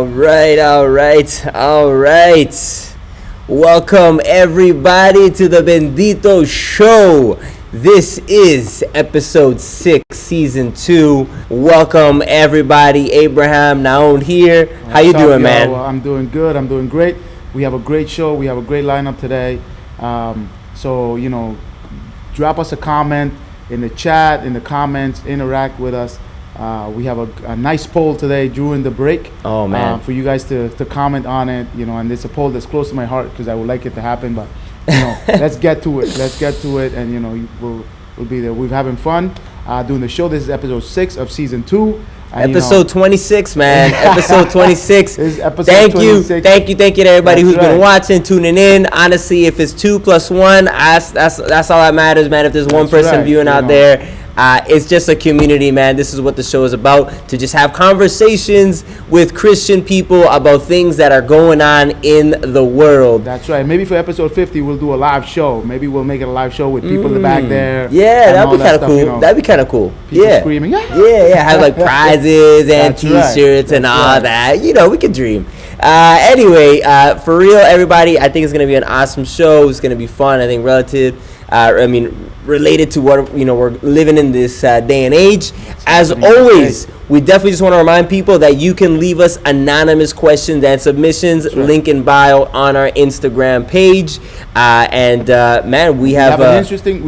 All right. Welcome everybody to the Bendito show. This is episode 6, season 2. Welcome everybody. Abraham Naon here. How you doing, man? Well, I'm doing good. I'm doing great. We have a great show. We have a great lineup today. So, drop us a comment in the chat, in the comments, interact with us. We have a nice poll today during the break. Oh man! For you guys to comment on it, and it's a poll that's close to my heart because I would like it to happen. But let's get to it. And we'll be there. We're having fun doing the show. This is episode 6 of season 2. Episode 26, man. Episode 26. This is episode 26. Thank you to everybody who's been watching, tuning in. Honestly, if it's 2 plus 1, that's all that matters, man. If there's one person viewing out there. It's just a community, man. This is what the show is about, to just have conversations with Christian people about things that are going on in the world. That's right. Maybe for episode 50, we'll do a live show. Maybe we'll make it a live show with people in the back there. Yeah, that'd be kind of cool. That'd be kind of cool. People screaming. Yeah. Have like prizes and T-shirts and all that. We can dream. Anyway, for real, everybody, I think it's going to be an awesome show. It's going to be fun. I think related to what we're living in this day and age. As always, we definitely just want to remind people that you can leave us anonymous questions and submissions. Link in bio on our Instagram page. Man, we have interesting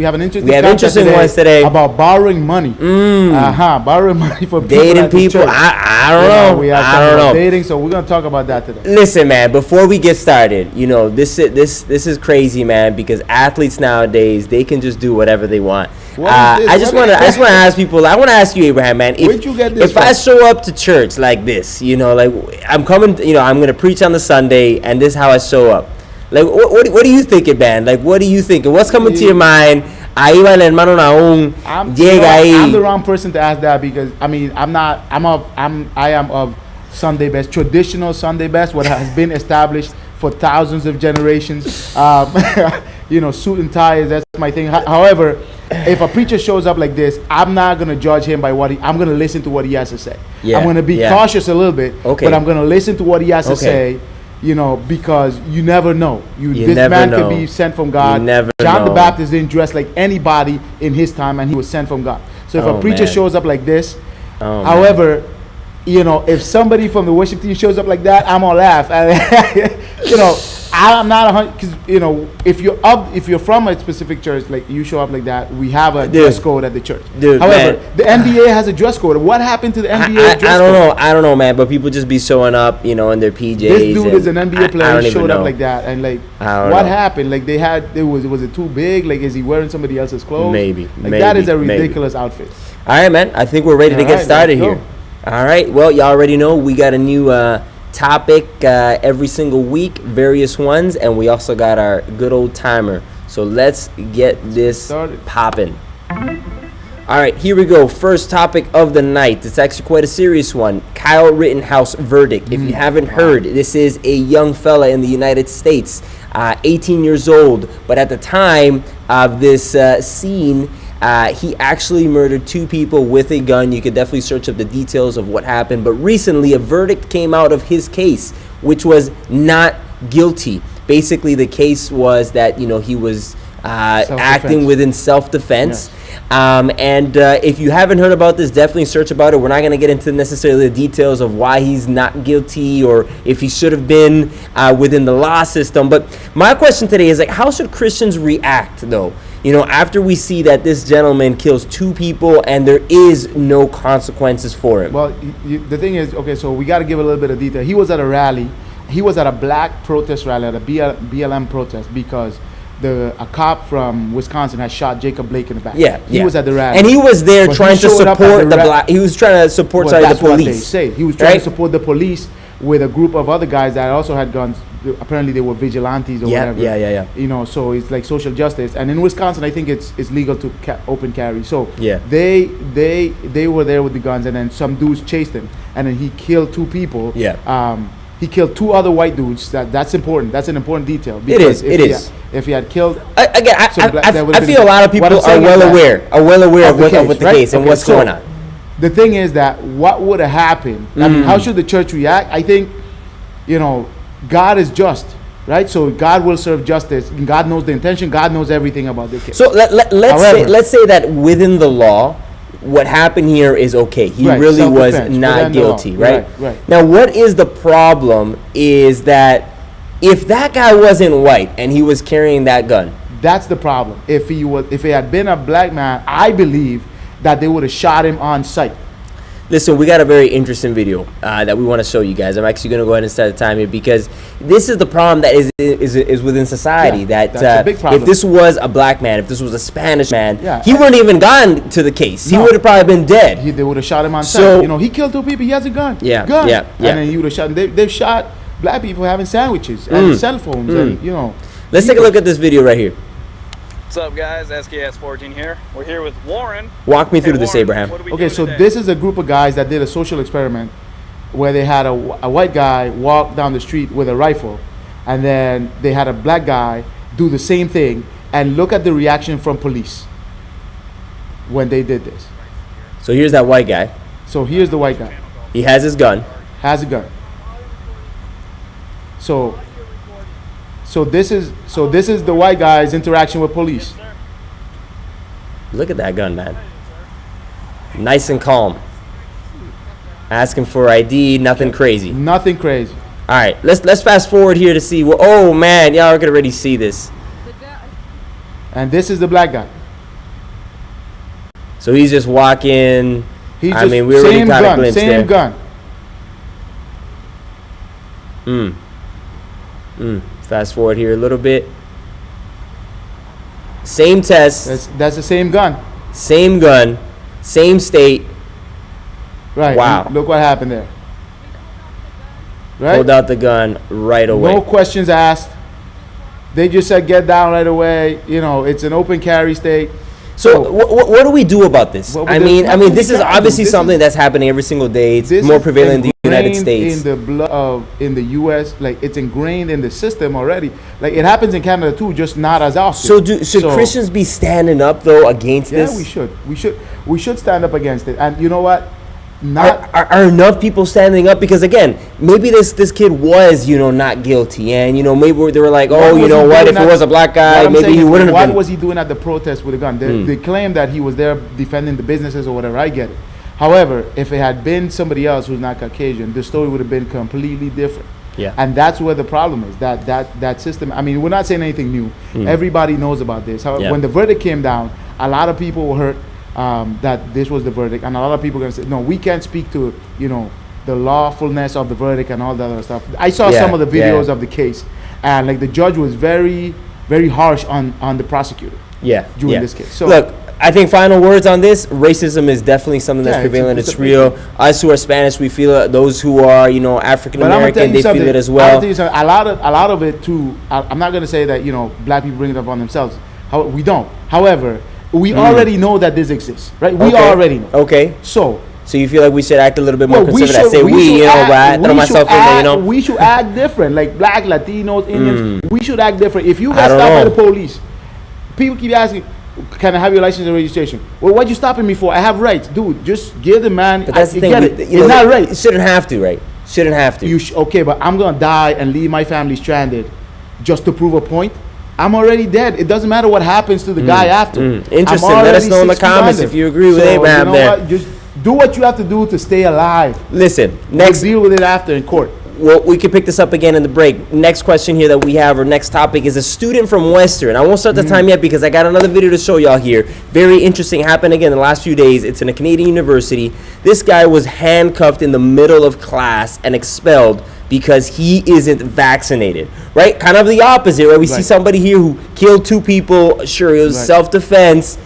ones today about borrowing money. Borrowing money for people dating people. I don't know. We are talking about dating, so we're gonna talk about that today. Listen, man. Before we get started, this is crazy, man. Because athletes nowadays, they can just do whatever they want. I just want to ask people. I want to ask you, Abraham, man. Where'd you get this if I show up to church like this, like I'm coming, I'm gonna preach on the Sunday, and this is how I show up. Like, what do you thinking, man? Like, what are you thinking? What's coming to your mind? Ahí va el hermano Naum. Llega ahí. I'm the wrong person to ask that because I am of Sunday best, traditional Sunday best, what has been established for thousands of generations. Suit and ties, that's my thing. However, if a preacher shows up like this, I'm not going to judge him by I'm going to listen to what he has to say. I'm going to be cautious a little bit, but I'm going to listen to what he has to say, because you never know. This man could be sent from God. John the Baptist didn't dress like anybody in his time, and he was sent from God. So if a preacher shows up like this, however, if somebody from the worship team shows up like that, I'm gonna laugh. I'm not 100 because if you're from a specific church, like you show up like that, we have a dress code at the church. However, the NBA has a dress code. What happened to the NBA dress code? I don't know, man. But people just be showing up, in their PJs. This dude is an NBA player. He showed up like that, and what happened? Like was it too big? Like, is he wearing somebody else's clothes? Maybe. That is a ridiculous outfit. All right, man. I think we're ready to get started here. All right. Well, you already know we got a new topic every single week, various ones, and we also got our good old timer. So let's get this popping. All right, here we go. First topic of the night. It's actually quite a serious one. Kyle Rittenhouse verdict. If you haven't heard, this is a young fella in the United States, 18 years old. But at the time of this scene, he actually murdered 2 people with a gun. You could definitely search up the details of what happened. But recently, a verdict came out of his case, which was not guilty. Basically, the case was that, he was acting within self-defense. If you haven't heard about this, definitely search about it. We're not going to get into necessarily the details of why he's not guilty or if he should have been within the law system. But my question today is, how should Christians react, though? After we see that this gentleman kills 2 people and there is no consequences for him. Well, the thing is, so we got to give a little bit of detail. He was at a rally. He was at a black protest rally, at a BLM protest, because a cop from Wisconsin had shot Jacob Blake in the back. He was at the rally, and he was there trying to support the black. He was trying to support the police. What they say. He was trying to support the police with a group of other guys that also had guns. Apparently, they were vigilantes or whatever. Yeah. So it's like social justice. And in Wisconsin, I think it's legal to open carry. So they were there with the guns, and then some dudes chased him, and then he killed 2 people. He killed 2 other white dudes. That's important. That's an important detail. It is. If he had killed, I feel a lot of people are well aware of what the case and what's going on. The thing is that what would have happened? I mean, how should the church react? I think you know, God is just, right? So God will serve justice. God knows the intention. God knows everything about the case. So let's say that within the law, what happened here is okay. He Right, really was self-defense, not within the law. guilty, right? Right. Now, what is the problem is that if that guy wasn't white and he was carrying that gun, That's the problem. If he had been a black man, I believe that they would have shot him on sight. listen, we got a very interesting video that we want to show you guys. I'm actually going to go ahead and start the time here because this is the problem that is within society. Yeah, that that's a big problem. if this was a black man, if this was a Spanish man, Yeah. he wouldn't even gone to the case. He No. would have probably been dead. They would have shot him on So- sight. You know, he killed 2 people. He has a gun. Yeah, gun. yeah. And then he would have shot. They've shot black people having sandwiches and cell phones, and you know. Let's take a look at this video right here. What's up, guys? SKS14 here. We're here with Warren. Walk me Hey, through this, Warren, Abraham. what are we Okay, doing so today? this is a group of guys that did a social experiment where they had a white guy walk down the street with a rifle, and then they had a black guy do the same thing, and look at the reaction from police when they did this. So here's that white guy. So here's the white guy, He has his gun. has a gun. So this is the white guy's interaction with police. Look at that gun, man. Nice and calm. Asking for ID, nothing crazy. Nothing crazy. All right, let's fast forward here to see. Oh man, y'all can already see this. And this is the black guy. So he's just walking. He's I just mean, we already same caught a gun, glimpse same there. gun. Fast forward here a little bit. Same test, That's the same gun. same gun, same state. Right. Wow. and look what happened there. Right. Pulled out the gun right away. No questions asked. They just said get down right away. You know, it's an open carry state. So what do we do about this? Well, I there's mean, nothing this we is can do. obviously This something is- that's happening every single day. It's This more is prevalent in the United ingrained States. in the in the U.S. Like it's ingrained in the system already. Like it happens in Canada too, just not as often. So should Christians be standing up though against Yeah, this? we should stand up against it. And you know what? Not Are enough people standing up? Because again, maybe this kid was, not guilty, and maybe they were like, What oh, was you know he what? doing If it at- was a black what guy, I'm maybe saying he is, wouldn't have what been. was he doing at the protest with a gun? They claim that he was there defending the businesses or whatever. I get it. However, if it had been somebody else who's not Caucasian, the story would have been completely different. Yeah. And that's where the problem is. That system. I mean, we're not saying anything new. Everybody knows about this. However, Yeah. when the verdict came down, a lot of people were hurt that this was the verdict, and a lot of people are gonna say, no, we can't speak to the lawfulness of the verdict and all that other stuff. I saw Yeah, some of the videos yeah. of the case, and like the judge was very, very harsh on the prosecutor Yeah. during yeah. this case. So Look, I think final words on this: racism is definitely something that's Yeah, it's a- prevalent. it's It's a real. big Us who are Spanish, we feel it. Those who are, African but I'm gonna tell American, you they something. feel it as I'm gonna well. tell you something. A lot of it too. I'm not gonna say that black people bring it up on themselves. We don't. However, we already know that this exists, right? We Okay. already know. Okay. So So you feel like we should act a little bit more well, conservative? I say we, but I throw myself in there, We should act different, like black, Latinos, Indians. We should act different. If you I get don't stopped by know. the police, people keep asking, "Can I have your license and registration?" Well, what you stopping me for? I have rights, dude. Just give the man. But that's the thing. Get it. You It's not right. You shouldn't have to, right? Shouldn't have to. Okay, but I'm gonna die and leave my family stranded just to prove a point. I'm already dead. It doesn't matter what happens to the guy after. Interesting. I'm Let us already know in the 6 feet comments under. if you agree with So, Abraham there. what? Just do what you have to do to stay alive. Listen, Next, next, deal with it after in court. well, we can pick this up again in the break. Next question here that we have, or next topic, is a student from Western. I won't start the time yet because I got another video to show y'all here. Very interesting. Happened again in the last few days. It's in a Canadian university. This guy was handcuffed in the middle of class and expelled because he isn't vaccinated, right? Kind of the opposite, right? We see Right. somebody here who killed 2 people. Sure, it was Right. self-defense,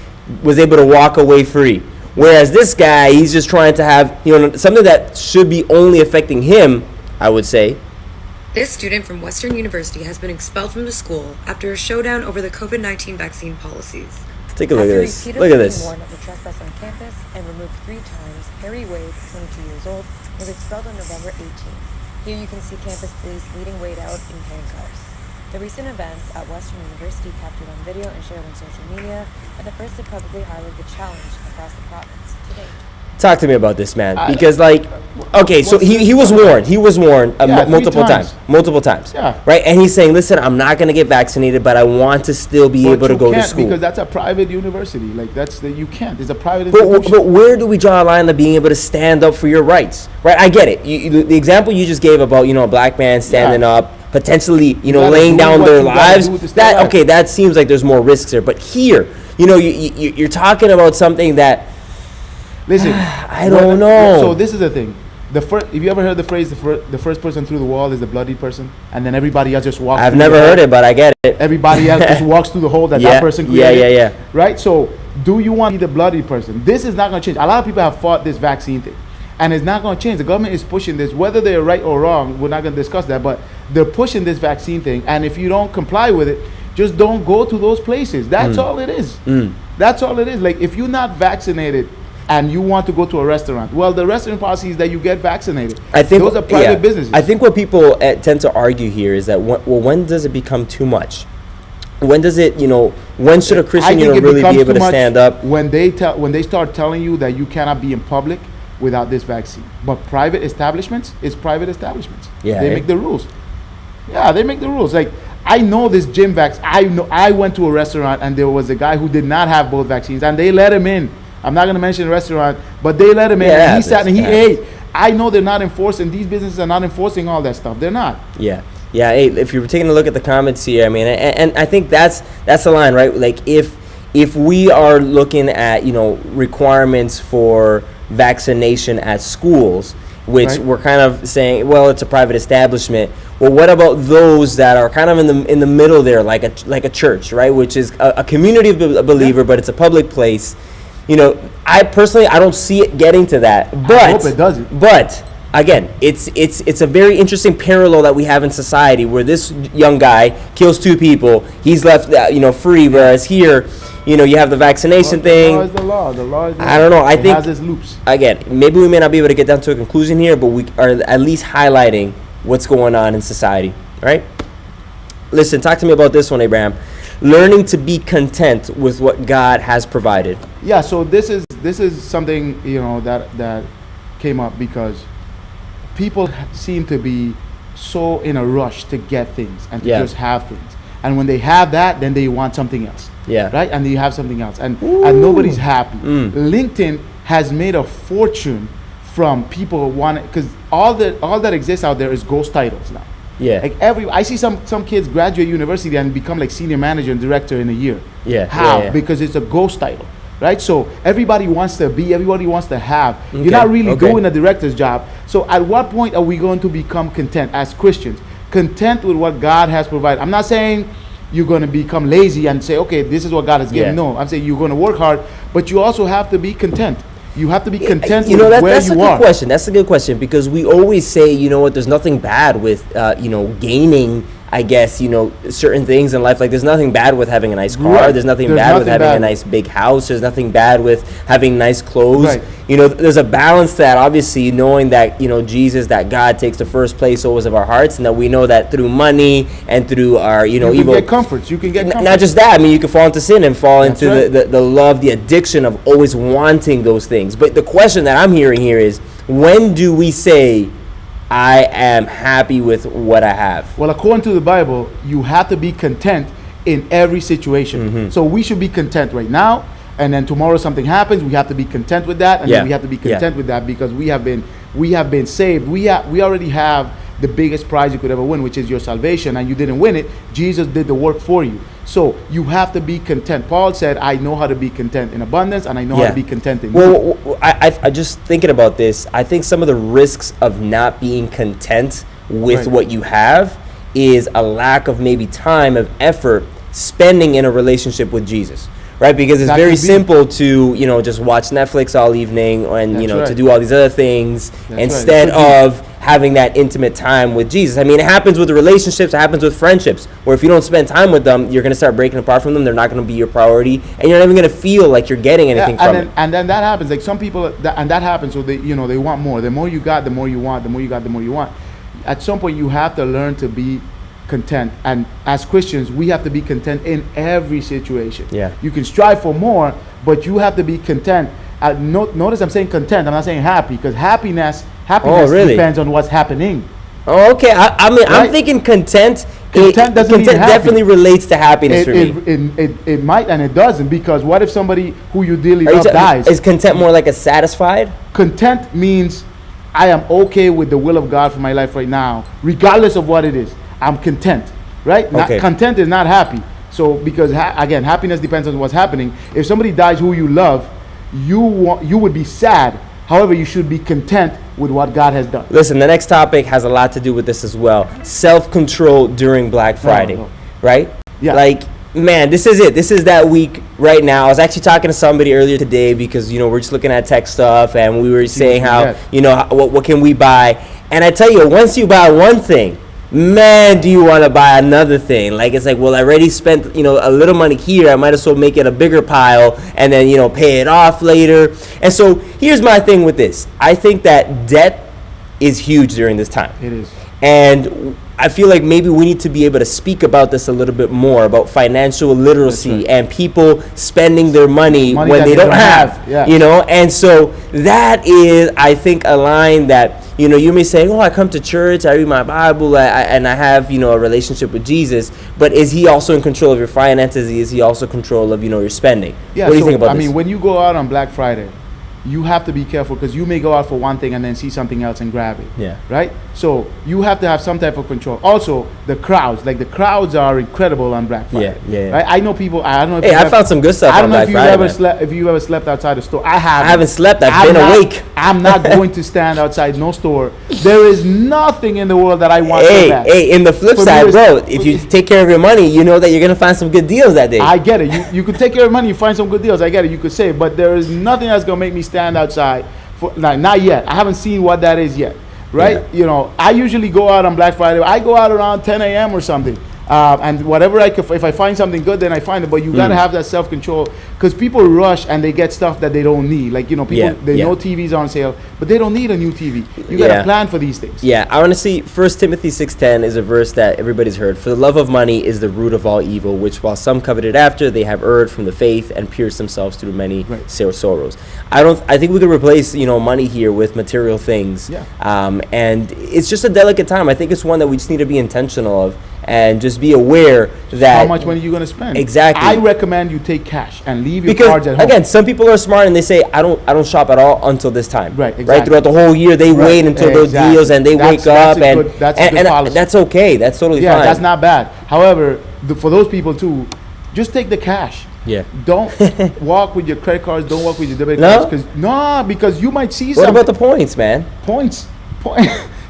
was able to walk away free. Whereas this guy, he's just trying to have, something that should be only affecting him, I would say. This student from Western University has been expelled from the school after a showdown over the COVID-19 vaccine policies. Take a look at After this. repeatedly Look at being this. warned of the trespass on campus and removed 3 times, Harry Wade, 22 years old, was expelled on November 18th. Here you can see campus police leading Wade out in handcuffs. The recent events at Western University captured on video and shared on social media are the first to publicly highlight the challenge across the province to date. Talk to me about this, man. I- Because, like, okay, so he was warned. He was warned Yeah, 3 multiple times. times. Multiple times. Yeah. Right? And he's saying, listen, I'm not going to get vaccinated, but I want to still be But able to you go to can't school. because that's a private university. Like you can't. It's a private But institution. where do we draw a line of being able to stand up for your rights? Right? I get it. The example you just gave about, a black man standing Yeah. up, potentially, gotta laying do down what their you gotta lives. do to stay alive. Okay, that seems like there's more risks there. But here, you're talking about something that Listen, I don't know. So this is the thing. If you ever heard the phrase, the first person through the wall is the bloodied person, and then everybody else just walks. I've through never the hole. heard it, but I get it. Everybody else just walks through the hole that Yeah, person yeah, created. yeah. Right? So, do you want to be the bloody person? This is not going to change. A lot of people have fought this vaccine thing, and it's not going to change. The government is pushing this, whether they're right or wrong. We're not going to discuss that, but they're pushing this vaccine thing, and if you don't comply with it, just don't go to those places. That's all it is. That's all it is. Like, if you're not vaccinated and you want to go to a restaurant, well, the restaurant policy is that you get vaccinated. I think those are private businesses. I think what people tend to argue here is that when does it become too much? When does it, when should a I Christian, think it really becomes be able too to much stand up? when they start telling you that you cannot be in public without this vaccine. But private establishments is private establishments. Yeah, They make the rules. Yeah, they make the rules. Like, I know this gym vaccine. I went to a restaurant and there was a guy who did not have both vaccines and they let him in. I'm not going to mention the restaurant, but they let him in. Yeah, And he sat and he that's- ate. I know they're not enforcing. These businesses are not enforcing all that stuff. They're not. Yeah. Hey, if you're taking a look at the comments here, I mean, and I think that's the line, right? Like, if we are looking at, requirements for vaccination at schools, which Right. we're kind of saying, well, it's a private establishment. Well, what about those that are kind of in the middle there, like a church, right? Which is a community of a believer, but it's a public place. I personally, I don't see it getting to that. But I hope it doesn't. But again, it's a very interesting parallel that we have in society where this young guy kills 2 people, he's left free, whereas here, you have the vaccination thing. The law is the law. The law is the law. I don't know. I It think has its loops. again, maybe we may not be able to get down to a conclusion here, but we are at least highlighting what's going on in society. Right? Listen, talk to me about this one, Abraham. Learning to be content with what God has provided. Yeah, so this is something that came up because people seem to be so in a rush to get things and to Yeah. just have things, and when they have that, then they want something else. Yeah. Right, and you have something else, and nobody's happy. LinkedIn has made a fortune from people wanting, because all that exists out there is ghost titles now. Yeah. Like I see some kids graduate university and become like senior manager and director in a year. Yeah, How? yeah, yeah. Because it's a ghost title, right? So everybody wants to have. Okay, You're not really okay. doing a director's job. So at what point are we going to become content as Christians? Content with what God has provided. I'm not saying you're going to become lazy and say, okay, this is what God has given. Yeah. No, I'm saying you're going to work hard, but you also have to be content. You have to be content with That's where a you good are. question. That's a good question because we always say, there's nothing bad with, gaining, I guess, certain things in life. Like, there's nothing bad with having a nice car. Right. There's nothing There's bad with nothing having a bad. nice big house. There's nothing bad with having nice clothes. Right. There's a balance to that, obviously, knowing that, Jesus, that God takes the first place always of our hearts, and that we know that through money and through our, You can evil. get comforts. You can get comforts. Not just that. I mean, you can fall into sin and fall That's into right. the love, the addiction of always wanting those things. But the question that I'm hearing here is, when do we say, I am happy with what I have? Well, according to the Bible, you have to be content in every situation. Mm-hmm. So we should be content right now, and then tomorrow something happens, we have to be content with that, and Yeah. then we have to be Yeah. content with that because we have been saved. We already have the biggest prize you could ever win, which is your salvation, and you didn't win it. Jesus did the work for you. So you have to be content. Paul said, I know how to be content in abundance, and I know how to be content in need. Well, I just thinking about this, I think some of the risks of not being content with Right. what you have is a lack of maybe time, of effort, spending in a relationship with Jesus. Right, because it's That very could be. simple to just watch Netflix all evening and That's to right. do all these other things That's instead right. of having that intimate time with Jesus. I mean, it happens with relationships, it happens with friendships, where if you don't spend time with them, you're going to start breaking apart from them. They're not going to be your priority, and you're not even going to feel like you're getting anything from it. And then that happens. Like some people, that happens. So they want more. The more you got, the more you want. The more you got, the more you want. At some point, you have to learn to be content. And as Christians, we have to be content in every situation. Yeah. You can strive for more, but you have to be content. Notice I'm saying content. I'm not saying happy, because happiness really? depends on what's happening. Oh, okay. I mean, Right? I'm thinking content. Content doesn't mean content happy. definitely relates to happiness for me. It might and it doesn't, because what if somebody who you dearly Are you love dies? Is content more like a satisfied? Content means I am okay with the will of God for my life right now, regardless of what it is. I'm content, right? Okay. Content is not happy. So because again, happiness depends on what's happening. If somebody dies who you love, you would be sad. However, you should be content with what God has done. Listen, the next topic has a lot to do with this as well. Self-control during Black Friday, no. right? Yeah. Like, man, this is it. This is that week right now. I was actually talking to somebody earlier today because, we're just looking at tech stuff, and we were saying how, what can we buy? And I tell you, once you buy one thing, man, do you want to buy another thing? Like, it's like, well, I already spent, a little money here. I might as well make it a bigger pile and then, pay it off later. And so here's my thing with this. I think that debt is huge during this time. It is. And I feel like maybe we need to be able to speak about this a little bit more, about financial literacy and people spending their money when they don't have. Yeah. And so that is, I think, a line that, you may say, oh, I come to church, I read my Bible, and I have, a relationship with Jesus, but is he also in control of your finances? Is he also in control of, your spending? Yeah, what do you think about this? I this? mean, when you go out on Black Friday, you have to be careful, because you may go out for one thing and then see something else and grab it. Yeah. Right? So you have to have some type of control. Also, the crowds are incredible on Black Friday. Yeah. Right? I know people. I don't know if Hey, I found some good stuff on Black Friday. I don't know if you ever slept outside the store. I haven't slept. I've been awake. I'm not going to stand outside no store. There is nothing in the world that I want so bad. Hey, in the flip side, bro, if you take care of your money, you know that you're going to find some good deals that day. I get it. You could take care of money, you find some good deals. I get it. You could save. But there is nothing that's going to make me stand outside. Not yet. I haven't seen what that is yet. Right? Yeah. I usually go out on Black Friday. I go out around 10 a.m. or something. And whatever if I find something good, then I find it. But you gotta have that self-control, because people rush and they get stuff that they don't need. Like, people, they know TV's on sale, but they don't need a new TV. You gotta plan for these things. Yeah, I want to see 1 Timothy 6:10 is a verse that everybody's heard. For the love of money is the root of all evil, which while some coveted after, they have erred from the faith and pierced themselves through many sorrows. I think we could replace, money here with material things. Yeah. And it's just a delicate time. I think it's one that we just need to be intentional of. And just be aware that how much money you're going to spend. Exactly. I recommend you take cash and leave your because, cards at home. Again, some people are smart and they say, I don't shop at all until this time. Right, exactly. Right, throughout the whole year, they wait until those deals, and they wake up, and that's okay. That's totally fine. Yeah, that's not bad. However, for those people too, just take the cash. Yeah. Don't walk with your credit cards. Don't walk with your debit cards. Because you might see What something. about the points, man? Points.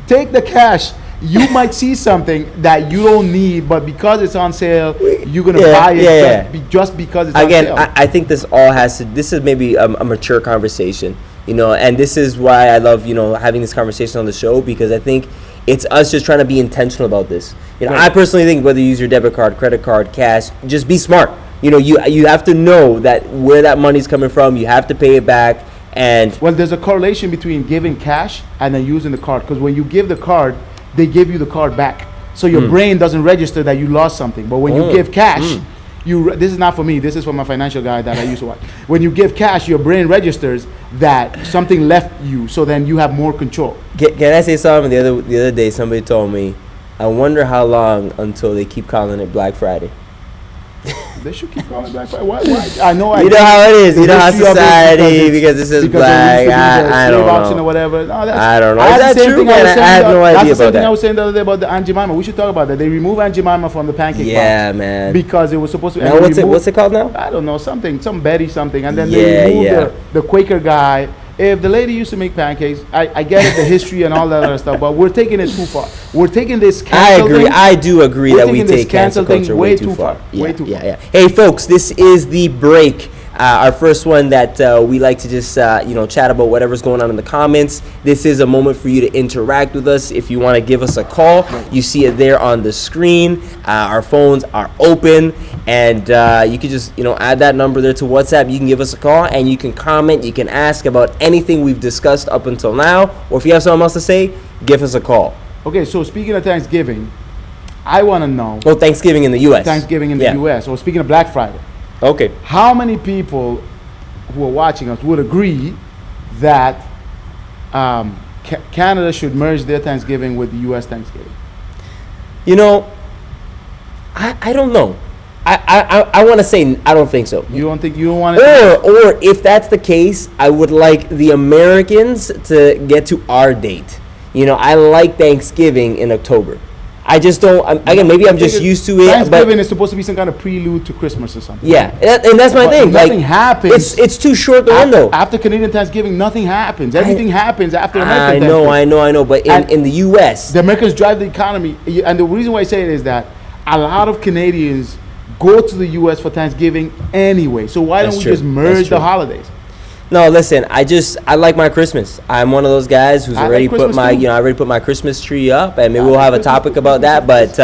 Take the cash. You might see something that you don't need, but because it's on sale, you're gonna buy it just because it's on sale. Again, I think this all has to. This is maybe a mature conversation, and this is why I love having this conversation on the show, because I think it's us just trying to be intentional about this. I personally think whether you use your debit card, credit card, cash, just be smart. You have to know that where that money's coming from. You have to pay it back. And there's a correlation between giving cash and then using the card, because when you give the card, they give you the card back, so your brain doesn't register that you lost something. But when you give cash, this is not for me, this is for my financial guy that I used to watch. When you give cash, your brain registers that something left you, so then you have more control. Can I say something? The other day, somebody told me, I wonder how long until they keep calling it Black Friday. They should keep calling it Black Friday. Why? I know. You know how it is. You know how society, because this is black. I don't know. Or whatever. No, I don't know. Is that true, man? I had no idea about that. That's the same thing I was saying the other day about the Aunt Jemima. We should talk about that. They removed Aunt Jemima from the pancake box. Yeah, man. Because it was supposed to. Now what's it called now? I don't know. Some Betty something. And then they removed the Quaker guy. If the lady used to make pancakes, I get it, the history and all that other stuff, but we're taking it too far. We're taking this cancel thing. I do agree that we take cancel culture way too far. Yeah. Hey, folks, this is the break. Our first one that we like to just chat about whatever's going on in the comments. This is a moment for you to interact with us. If you want to give us a call, you see it there on the screen. Our phones are open, and you can just add that number there to WhatsApp. You can give us a call, and you can comment. You can ask about anything we've discussed up until now, or if you have something else to say, give us a call. Okay, so speaking of Thanksgiving, I want to know. Oh, Thanksgiving in the U.S. Thanksgiving in the U.S. Or speaking of Black Friday. Okay. How many people who are watching us would agree that Canada should merge their Thanksgiving with the U.S. Thanksgiving. You know, I don't know. I want to say I don't think so. You don't think you don't want to? Or if that's the case, I would like the Americans to get to our date. You know, I like Thanksgiving in October. I just don't. Again, maybe I'm just used to it. Thanksgiving is supposed to be some kind of prelude to Christmas or something. Yeah, and that's my thing. Nothing like, happens. It's too short the window. After Canadian Thanksgiving, nothing happens. Everything happens after American Thanksgiving. I know. But in the U.S., the Americans drive the economy, and the reason why I say it is that a lot of Canadians go to the U.S. for Thanksgiving anyway. So why don't we just merge the holidays? No, listen. I like my Christmas. I'm one of those guys who's already put my I already put my Christmas tree up, and maybe we'll have a topic about that. But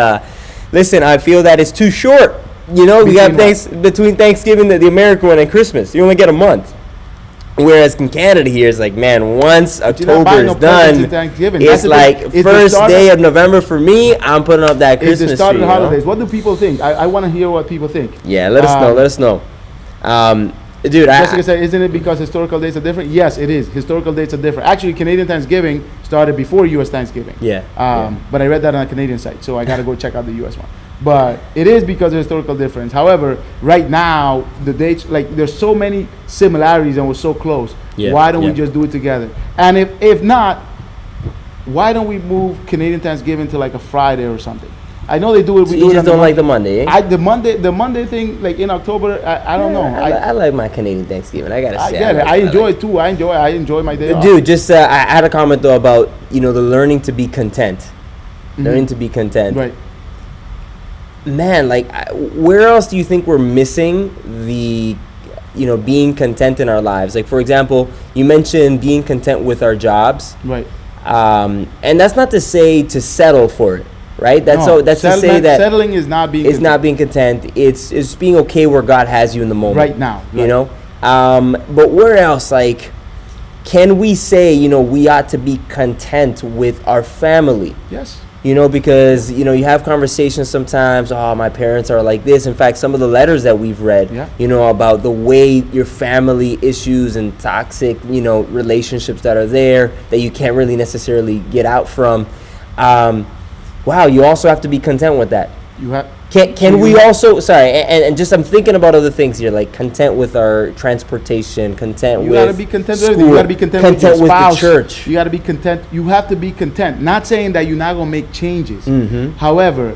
listen, I feel that it's too short. You know, we got between Thanksgiving, the American one, and Christmas. You only get a month. Whereas in Canada here, it's like, man, once October is done, it's like first day of November for me. I'm putting up that Christmas tree. It's the start of the holidays. What do people think? I want to hear what people think. Yeah, let us know. Dude, Jessica said, isn't it because historical dates are different? Yes, it is. Historical dates are different. Actually, Canadian Thanksgiving started before U.S. Thanksgiving. Yeah. But I read that on a Canadian site, so I got to go check out the U.S. one. But it is because of historical difference. However, right now, the dates, like, there's so many similarities and we're so close. Yeah. Why don't we just do it together? And if not, why don't we move Canadian Thanksgiving to like a Friday or something? I know they do it. So you just don't like the Monday, eh? The Monday thing, like in October, I don't know. I like my Canadian Thanksgiving. I gotta say, I enjoy it too. I enjoy my day off. Dude, just I had a comment though about the learning to be content, learning to be content. Right. Man, like, where else do you think we're missing the, being content in our lives? Like, for example, you mentioned being content with our jobs, right? And that's not to say to settle for it. Right. That's to say that settling is not being. It's not being content. It's being okay where God has you in the moment. Right now. Right. But where else? Like, can we say we ought to be content with our family? Yes. Because you have conversations sometimes. Oh, my parents are like this. In fact, some of the letters that we've read, about the way your family issues and toxic, relationships that are there that you can't really necessarily get out from. Wow, you also have to be content with that. You have. Can we also? Sorry, and just I'm thinking about other things here, like content with our transportation, content with. You gotta be content with everything. You gotta be content with your spouse. With the church. You gotta be content. You have to be content. Not saying that you're not gonna make changes. However,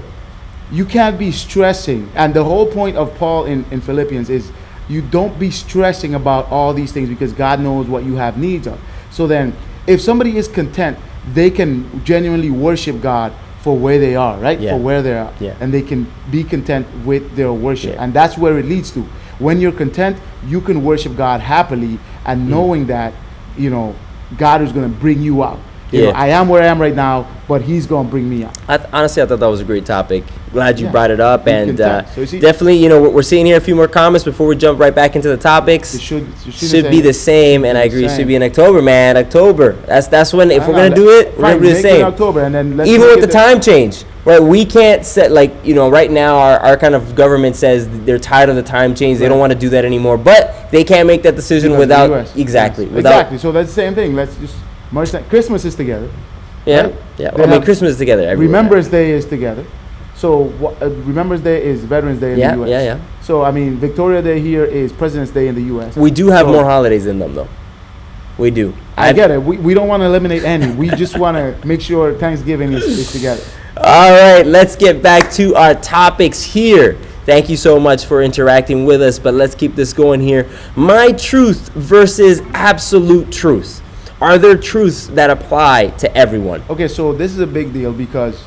you can't be stressing. And the whole point of Paul in Philippians is you don't be stressing about all these things because God knows what you have needs of. So then, if somebody is content, they can genuinely worship God for where they are, right? For where they are. And they can be content with their worship. And that's where it leads to. When you're content, you can worship God happily and knowing that, God is going to bring you out. I am where I am right now, but He's going to bring me out. Honestly, I thought that was a great topic. Glad you brought it up. And definitely, we're seeing here a few more comments before we jump right back into the topics. It should be the same, and I agree. It should be in October, man. October. That's when, if we're going to do it, we're going to do the same. October, and then even with the time change. Right, we can't set right now our kind of government says they're tired of the time change. They don't want to do that anymore, but they can't make that decision without exactly. So that's the same thing. Let's just merge that. Christmas is together. Yeah, right? Yeah. Well, Christmas is together. Remembrance Day is together. So Remembrance Day is Veterans Day in the U.S. Yeah. So Victoria Day here is President's Day in the U.S. We do have more holidays in them, though. We do. I get it. We don't want to eliminate any. We just want to make sure Thanksgiving is together. All right, let's get back to our topics here. Thank you so much for interacting with us, but let's keep this going here. My truth versus absolute truth. Are there truths that apply to everyone? Okay, so this is a big deal because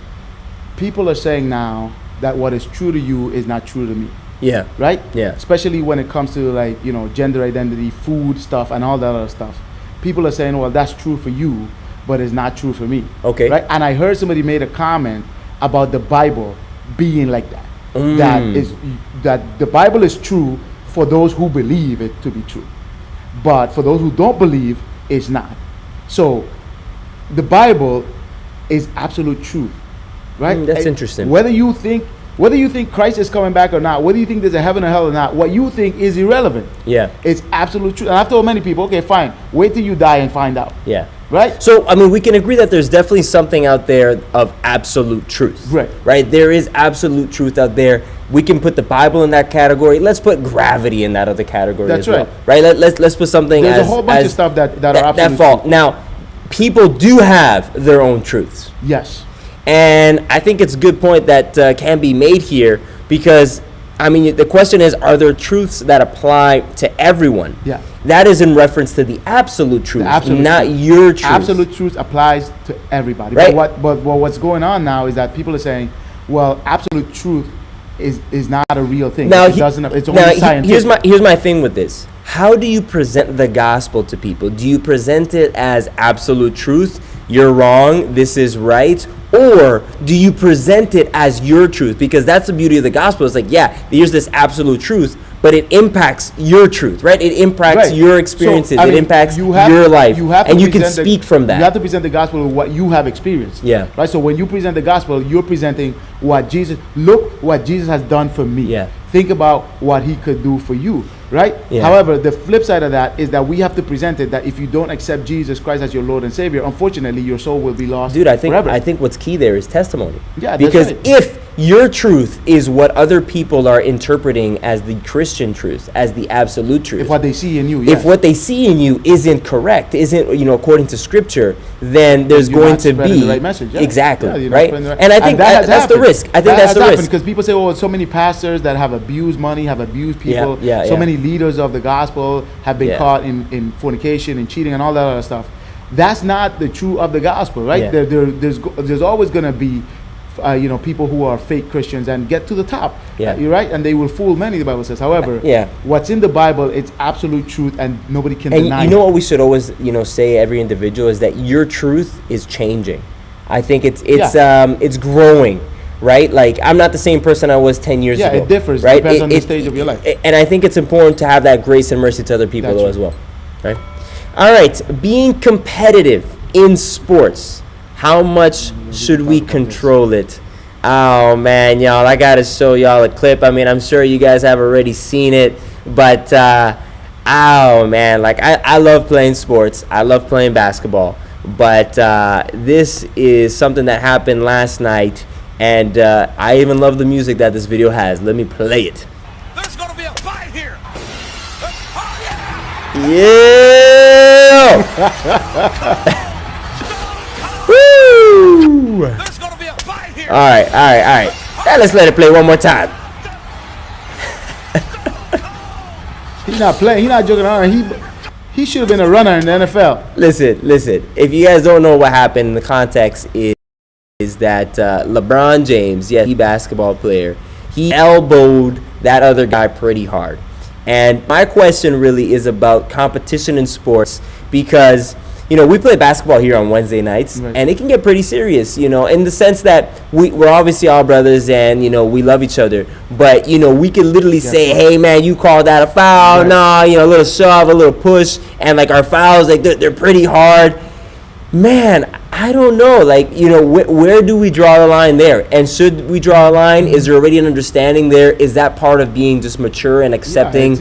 people are saying now that what is true to you is not true to me. Yeah. Right? Yeah. Especially when it comes to gender identity, food stuff, and all that other stuff. People are saying, well, that's true for you, but it's not true for me. Okay. Right? And I heard somebody made a comment about the Bible being like that. That the Bible is true for those who believe it to be true. But for those who don't believe, it's not. So the Bible is absolute truth. Right? That's interesting. Whether you think Whether you think Christ is coming back or not, whether you think there's a heaven or hell or not, what you think is irrelevant. Yeah. It's absolute truth. And I've told many people, okay, fine, wait till you die and find out. Yeah. Right? So, I mean, we can agree that there's definitely something out there of absolute truth. Right. Right? There is absolute truth out there. We can put the Bible in that category. Let's put gravity in that other category That's as well. right. Right? Let's put something There's as a whole bunch as of stuff that are absolute that fall. truth. Now, people do have their own truths. Yes. And I think it's a good point that can be made here because, I mean, the question is, are there truths that apply to everyone? Yeah. That is in reference to the absolute truth, not truth. your truth. Absolute truth applies to everybody. Right. But what's going on now is that people are saying, well, absolute truth is not a real thing. Now, It's only scientific. here's my thing with this. How do you present the gospel to people? Do you present it as absolute truth? You're wrong, this is right? Or do you present it as your truth? Because that's the beauty of the gospel. It's like, yeah, here's this absolute truth, but it impacts your truth, right? It impacts Right. your experiences. So, I it mean, impacts you have- your life. you have to and you can present speak from that. You have to present the gospel with what you have experienced. Yeah. Right. So when you present the gospel, you're presenting what Jesus. Look what Jesus has done for me. Yeah. Think about what He could do for you. Right. Yeah. However, the flip side of that is that we have to present it that if you don't accept Jesus Christ as your Lord and Savior, unfortunately, your soul will be lost. Dude, I think forever. what's key there is testimony. Yeah, that's because right. if your truth is what other people are interpreting as the Christian truth, as the absolute truth, If what they see in you, yes. if what they see in you isn't correct, isn't according to Scripture, then there's You're going not to spreading be the right message. Yeah. exactly Yeah, you're not right. spreading the right- And I think that has that's the happened. risk. I think that's the risk. Because people say, "Oh, so many pastors that have abused money, have abused people. Yeah, so yeah. many leaders of the gospel have been Yeah. caught in fornication and cheating and all that other stuff." That's not the truth of the gospel, right? Yeah. There's always going to be, people who are fake Christians and get to the top. Yeah. You're right, and they will fool many. The Bible says. However, Yeah. what's in the Bible, it's absolute truth, and nobody can And deny. you know it. what we should always say every individual is that your truth is changing. I think it's growing, right? Like I'm not the same person I was 10 years Yeah, ago. it differs. Right? Depends on the stage of your life. And I think it's important to have that grace and mercy to other people That's though right. as well, right? All right, being competitive in sports. How much should we control it? Oh man, y'all, I gotta show y'all a clip. I mean, I'm sure you guys have already seen it, but oh man, like I love playing sports. I love playing basketball, but this is something that happened last night, and I even love the music that this video has. Let me play it. There's gonna be a fight here. Oh yeah! Yeah! Woo! There's gonna be a fight here. All right. Now let's let it play one more time. He's not playing. He's not joking around. He should have been a runner in the NFL. Listen. If you guys don't know what happened, the context is that LeBron James, he basketball player, he elbowed that other guy pretty hard. And my question really is about competition in sports because, we play basketball here on Wednesday nights, Right. and it can get pretty serious, in the sense that we're obviously all brothers and, we love each other. But, we can literally say, hey, man, you called that a foul. Right. Nah, a little shove, a little push. And, like, our fouls, like, they're pretty hard. Man, I don't know. Like, where do we draw the line there? And should we draw a line? Is there already an understanding there? Is that part of being just mature and accepting,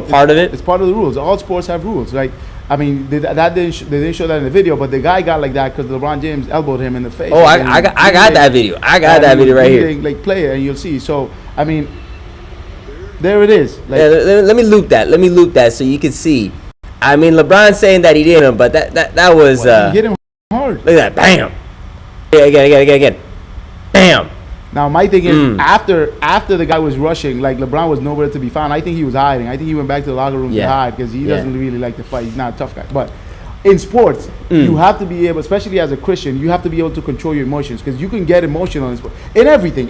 part of it? It's part of the rules. All sports have rules. Like, I mean, they didn't show that in the video, but the guy got like that because LeBron James elbowed him in the face. Oh, I got that video. I got that video right here. Like, play it and you'll see. So, I mean, there it is. Like, Yeah, let me loop that. Let me loop that so you can see. I mean, LeBron saying that he did him, but that was he hit him hard. look at that, bam. Yeah, again. Bam. Now, my thing is, after the guy was rushing, like LeBron was nowhere to be found. I think he was hiding. I think he went back to the locker room to hide because he doesn't really like to fight. He's not a tough guy. But in sports, you have to be able, especially as a Christian, you have to be able to control your emotions because you can get emotional in sport. In everything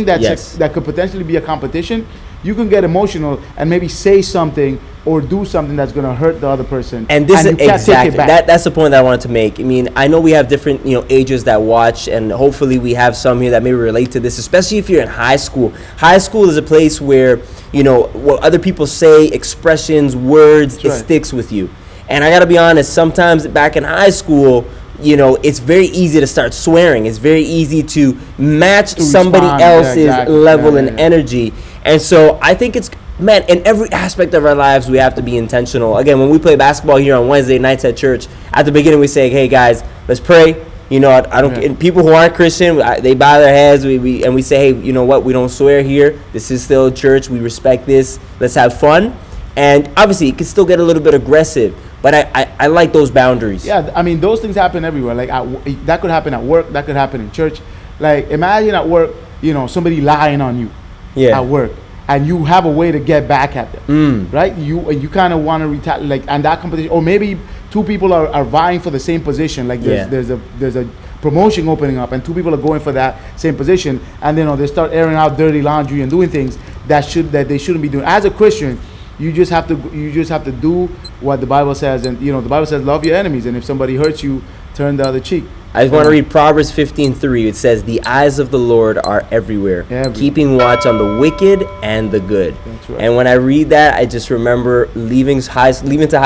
that could potentially be a competition, you can get emotional and maybe say something or do something that's going to hurt the other person. And this you is can't exactly take it back. that's the point that I wanted to make. I mean, I know we have different ages that watch, and hopefully we have some here that maybe relate to this, especially if you're in high school. High school is a place where what other people say, expressions, words, That's right. sticks with you. And I gotta be honest, sometimes back in high school, it's very easy to start swearing. It's very easy to match somebody respond. else's Exactly. level Yeah. and energy. And so I think man, in every aspect of our lives, we have to be intentional. Again, when we play basketball here on Wednesday nights at church, at the beginning we say, hey guys, let's pray. I don't. Yeah. People who aren't Christian, they bow their heads. We say, hey, you know what? We don't swear here. This is still a church. We respect this. Let's have fun. And obviously, it can still get a little bit aggressive, but I like those boundaries. Yeah, I mean, those things happen everywhere. Like that could happen at work. That could happen in church. Like imagine at work, somebody lying on you Yeah. at work, and you have a way to get back at them, right? You kind of want to retaliate, like, and that competition, or maybe two people are vying for the same position. Like there's a promotion opening up, and two people are going for that same position, and they start airing out dirty laundry and doing things that they shouldn't be doing. As a Christian, you just have to do what the Bible says, and the Bible says love your enemies, and if somebody hurts you, turn the other cheek. I just want to read Proverbs 15:3. It says, "The eyes of the Lord are everywhere, keeping watch on the wicked and the good." That's right. And when I read that, I just remember leaving to high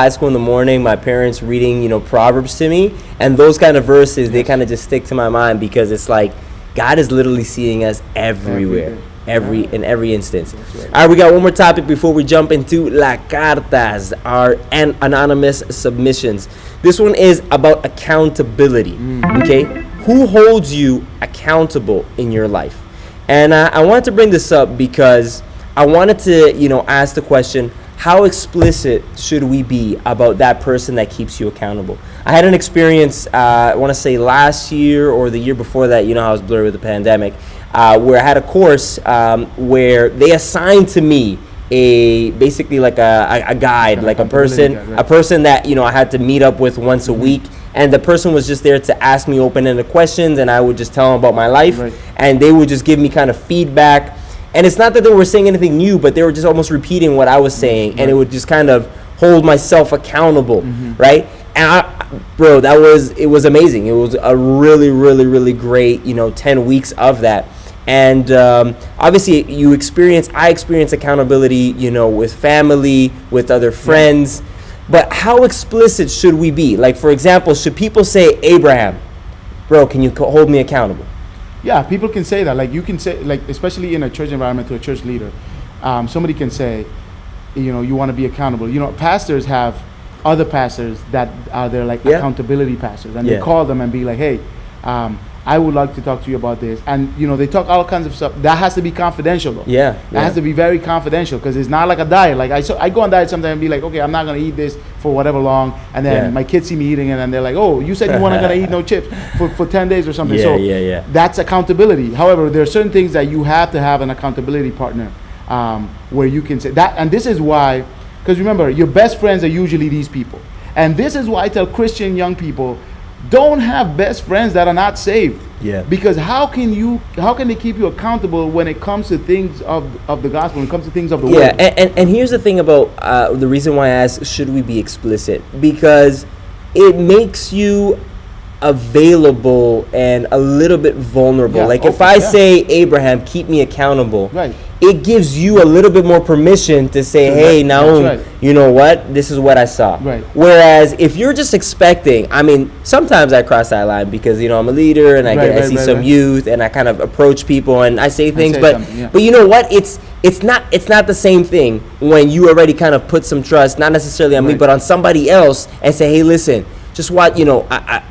school in the morning, my parents reading, Proverbs to me, and those kind of verses, they kind of just stick to my mind, because it's like God is literally seeing us everywhere. In every instance. Right. All right, we got one more topic before we jump into La Cartas, our anonymous submissions. This one is about accountability. Okay, who holds you accountable in your life? And I wanted to bring this up because I wanted to, ask the question: how explicit should we be about that person that keeps you accountable? I had an experience, I want to say last year or the year before that. I was blurred with the pandemic. Where I had a course where they assigned to me basically like a guide, like a person that I had to meet up with once a week, and the person was just there to ask me open-ended questions, and I would just tell them about my life, and they would just give me kind of feedback. And it's not that they were saying anything new, but they were just almost repeating what I was saying, and it would just kind of hold myself accountable, right? And it was amazing. It was a really, really, really great 10 weeks of that. And obviously I experience accountability, with family, with other friends. But how explicit should we be? Like, for example, should people say, Abraham, bro, can you hold me accountable? Yeah, people can say that. Like, you can say, like, especially in a church environment, to a church leader, somebody can say, you want to be accountable. Pastors have other pastors that are their accountability pastors, and they call them and be like, hey, I would like to talk to you about this, and they talk all kinds of stuff. That has to be confidential, though. That has to be very confidential, because it's not like a diet. Like I go on diet sometimes and be like, okay, I'm not gonna eat this for whatever long, and then my kids see me eating it, and they're like, oh, you said you weren't gonna eat no chips for 10 days or something. That's accountability. However, there are certain things that you have to have an accountability partner, where you can say that. And this is why, because remember, your best friends are usually these people, and this is why I tell Christian young people, don't have best friends that are not saved. Because how can they keep you accountable when it comes to things of the gospel, when it comes to things of the word? And here's the thing about the reason why I asked, should we be explicit? Because it makes you available and a little bit vulnerable. If I say, Abraham, keep me accountable, it gives you a little bit more permission to say, hey, Naum, you know what? This is what I saw. Whereas if you're just expecting, sometimes I cross that line because, I'm a leader and I see some youth and I kind of approach people and I say things, but you know what? It's not the same thing when you already kind of put some trust, not necessarily on me, but on somebody else, and say, hey, listen, just what,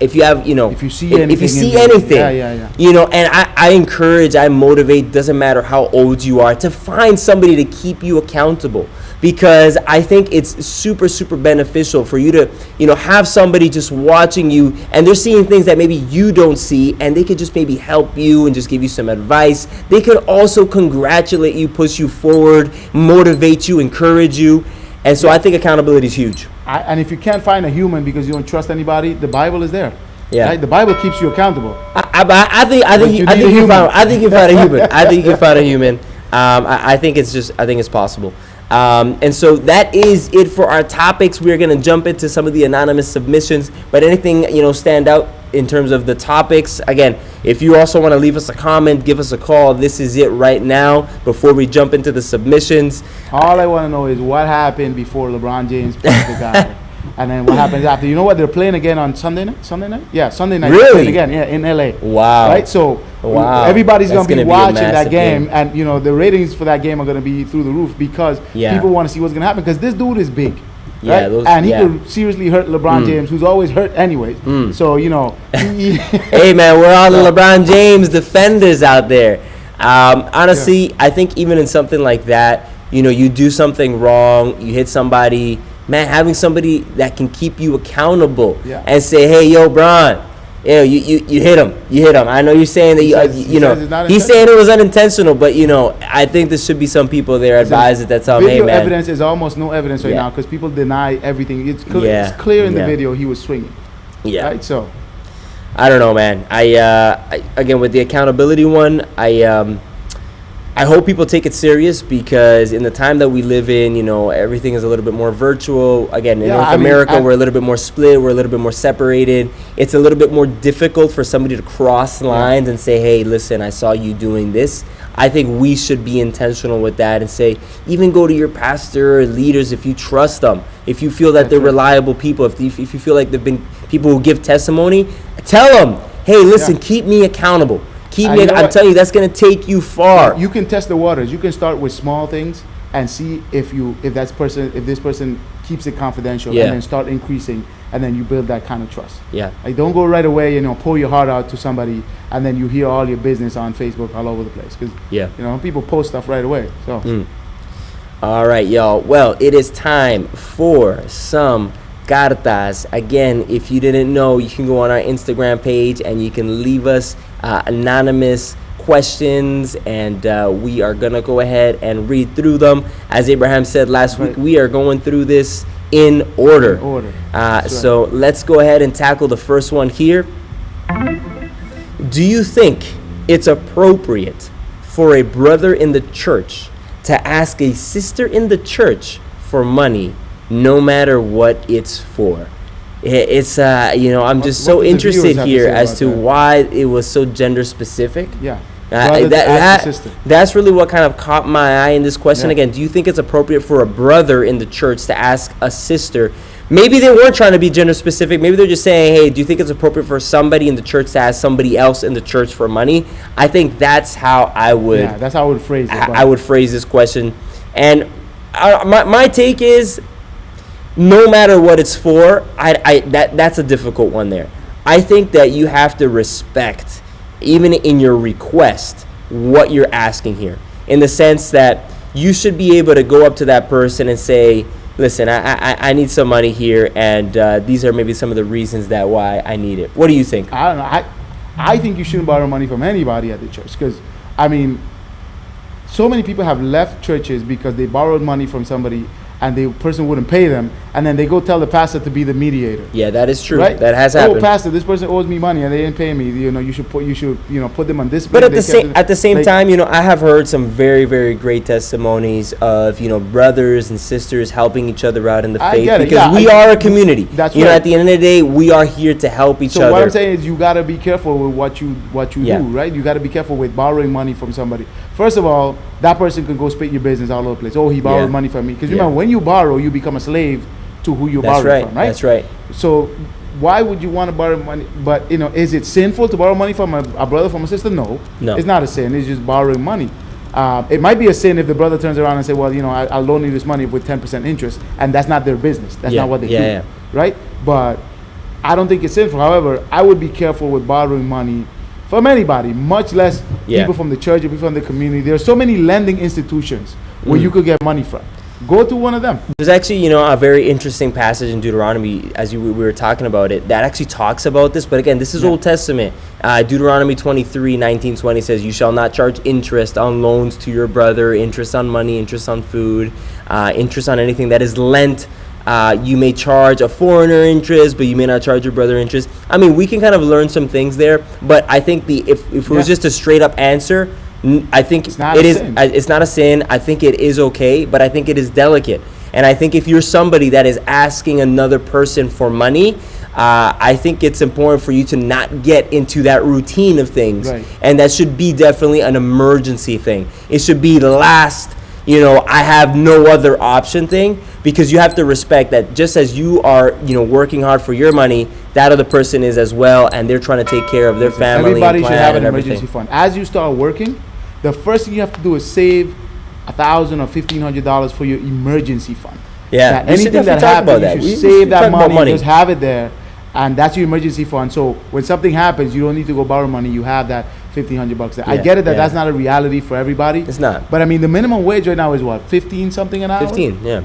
if you have, if you see anything, and I encourage, I motivate, doesn't matter how old you are, to find somebody to keep you accountable, because I think it's super, super beneficial for you to, have somebody just watching you, and they're seeing things that maybe you don't see, and they could just maybe help you and just give you some advice. They could also congratulate you, push you forward, motivate you, encourage you. And so I think accountability is huge. And if you can't find a human because you don't trust anybody, the Bible is there. Yeah, right? The Bible keeps you accountable. I think you can find a human. I think you can find a human. I think it's possible. And so that is it for our topics. We're going to jump into some of the anonymous submissions, but anything, stand out in terms of the topics. Again, if you also want to leave us a comment, give us a call. This is it right now before we jump into the submissions. All I want to know is what happened before LeBron James passed the guy. And then what happens after? You know what? They're playing again on Sunday night. Sunday night? Yeah, Sunday night. Really? They're playing again, yeah, in LA. Wow. Right. So everybody's That's gonna be a watching that massive game, and you know the ratings for that game are gonna be through the roof because people want to see what's gonna happen because this dude is big. Yeah, right? And he could seriously hurt LeBron James, who's always hurt anyways. So you know. Hey man, we're all the LeBron James defenders out there. Honestly, I think even in something like that, you know, you do something wrong, you hit somebody, man, having somebody that can keep you accountable and say, hey, yo, Bron, you hit him. I know you're saying that he's saying it was unintentional, but you know, I think there should be some people there advised that tell him, hey, man. Video evidence is almost no evidence right now because people deny everything. It's clear in the video he was swinging. Yeah. Right. So. I don't know, man. I again with the accountability one, I hope people take it serious because in the time that we live in, you know, everything is a little bit more virtual. Again, in North America, we're a little bit more split. We're a little bit more separated. It's a little bit more difficult for somebody to cross lines and say, hey, listen, I saw you doing this. I think we should be intentional with that and say, even go to your pastor or leaders if you trust them. If you feel that they're reliable people, if you feel like they've been people who give testimony, tell them, hey, listen, keep me accountable. I'm telling you, that's going to take you far. You can test the waters. You can start with small things and see if this person keeps it confidential, and then start increasing, and then you build that kind of trust. Yeah. Like, don't go right away, you know, pour your heart out to somebody, and then you hear all your business on Facebook all over the place, because you know people post stuff right away. So. All right, y'all. Well, it is time for some cartas. Again, if you didn't know, you can go on our Instagram page and you can leave us anonymous questions, and we are gonna go ahead and read through them. As Abraham said last week, we are going through this in order. So let's go ahead and tackle the first one here. Do you think it's appropriate for a brother in the church to ask a sister in the church for money, no matter what it's for? It's you know, I'm just so interested here as to why it was so gender specific. That's really what kind of caught my eye in this question. Again, do you think it's appropriate for a brother in the church to ask a sister? Maybe they weren't trying to be gender specific. Maybe they're just saying, hey, do you think it's appropriate for somebody in the church to ask somebody else in the church for money? I think that's how I would. Yeah, that's how I would phrase it. I would phrase this question, and my take is, no matter what it's for, that's a difficult one there. I think that you have to respect, even in your request, what you're asking here, in the sense that you should be able to go up to that person and say, listen, I need some money here, and these are maybe some of the reasons that why I need it. What do you think? I don't know. I think you shouldn't borrow money from anybody at the church, because, I mean, so many people have left churches because they borrowed money from somebody and the person wouldn't pay them, and then they go tell the pastor to be the mediator. Yeah, that is true. Right? That has happened. Oh, pastor, this person owes me money and they didn't pay me. You know, you should put them on this. But at the same time, you know, I have heard some very, very great testimonies of, you know, brothers and sisters helping each other out in the faith, because we are a community. That's you know, at the end of the day, we are here to help each other. So what I'm saying is, you gotta be careful with what you do, right? You gotta be careful with borrowing money from somebody. First of all, that person can go spit your business all over the place. Oh, he borrowed money from me. Because remember, when you borrow, you become a slave to who you borrow from, right? That's right. So why would you want to borrow money? But, you know, is it sinful to borrow money from a brother, from a sister? No. It's not a sin. It's just borrowing money. It might be a sin if the brother turns around and say, well, you know, I'll loan you this money with 10% interest, and that's not their business. That's not what they do, right? But I don't think it's sinful. However, I would be careful with borrowing money from anybody, much less people from the church or people from the community. There are so many lending institutions where you could get money from. Go to one of them. There's actually, you know, a very interesting passage in Deuteronomy, as we were talking about it, that actually talks about this. But again, this is Old Testament. Deuteronomy 23:19-20 says, you shall not charge interest on loans to your brother, interest on money, interest on food, interest on anything that is lent. You may charge a foreigner interest, but you may not charge your brother interest. I mean, we can kind of learn some things there. But I think if it was just a straight up answer, I think it's not a sin. I think it is okay, but I think it is delicate. And I think if you're somebody that is asking another person for money, I think it's important for you to not get into that routine of things. And that should be definitely an emergency thing. It should be the last, I have no other option thing, because you have to respect that just as you are, working hard for your money, that other person is as well, and they're trying to take care of their family. Everybody and should plan have an and emergency everything. fund. As you start working, the first thing you have to do is save $1,000 or $1,500 for your emergency fund. Yeah, That we should anything that definitely talk about happens, that. you We should should save talk that about money, just have it there, and that's your emergency fund. So when something happens, you don't need to go borrow money. You have that $1,500 there. I Yeah, get it that yeah. that's not a reality for everybody. It's not. But I mean, the minimum wage right now is what, 15 something an hour? 15, yeah.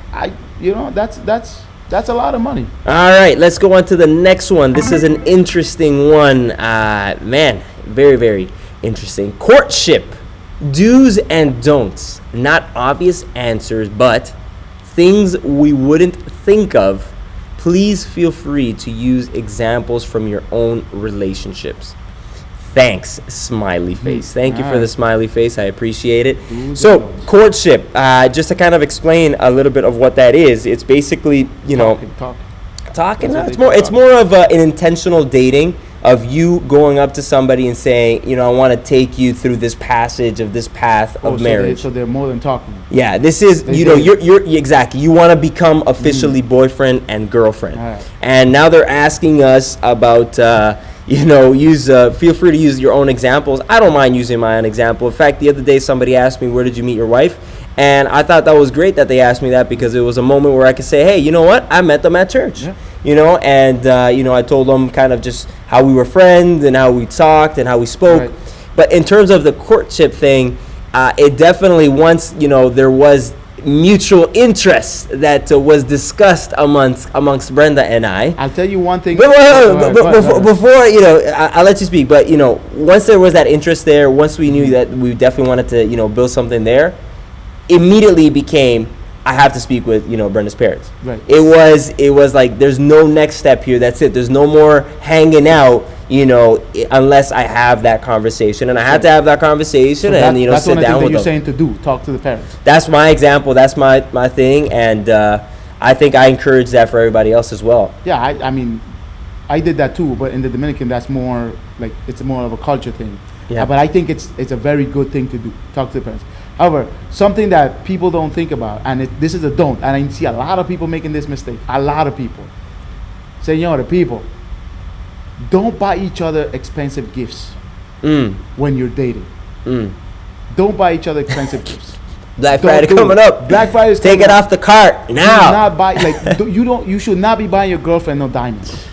That's a lot of money. All right, let's go on to the next one. This is an interesting one. Man, very, very interesting. Courtship. Do's and don'ts. Not obvious answers, but things we wouldn't think of. Please feel free to use examples from your own relationships. Thanks, smiley face. Thank you for the smiley face. I appreciate it. So, courtship, just to kind of explain a little bit of what that is. It's basically, talking. No, it's more of an intentional dating of you going up to somebody and saying, I want to take you through this passage of this path of marriage. So they're more than talking. Yeah, this is, you're exactly, you want to become officially boyfriend and girlfriend. Right. And now they're asking us about, feel free to use your own examples. I don't mind using my own example. In fact, the other day somebody asked me, where did you meet your wife? And I thought that was great that they asked me that, because it was a moment where I could say, hey, you know what? I met them at church. Yeah. I told them kind of just how we were friends and how we talked and how we spoke. Right. But in terms of the courtship thing, it definitely, once, there was mutual interest that was discussed amongst Brenda and I. I'll tell you one thing. Before, I'll let you speak. But, once there was that interest there, once we knew that we definitely wanted to, build something there, immediately became, I have to speak with, Brenda's parents. Right. It was like, there's no next step here. That's it. There's no more hanging out, unless I have that conversation. And I had to have that conversation, So and, that's sit one of the down things that with you're them. saying to do. Talk to the parents. That's my example. That's my thing. And I think I encourage that for everybody else as well. Yeah, I mean, I did that too, but in the Dominican, that's more like, it's more of a culture thing. Yeah. But I think it's a very good thing to do. Talk to the parents. However, something that people don't think about, and this is a don't, and I see a lot of people making this mistake. A lot of people. Señor, people, don't buy each other expensive gifts when you're dating. Don't buy each other expensive gifts. Black Don't Friday do coming it. up. Black Friday is Take coming it up. off the cart Do now. not buy you should not be buying your girlfriend no diamonds.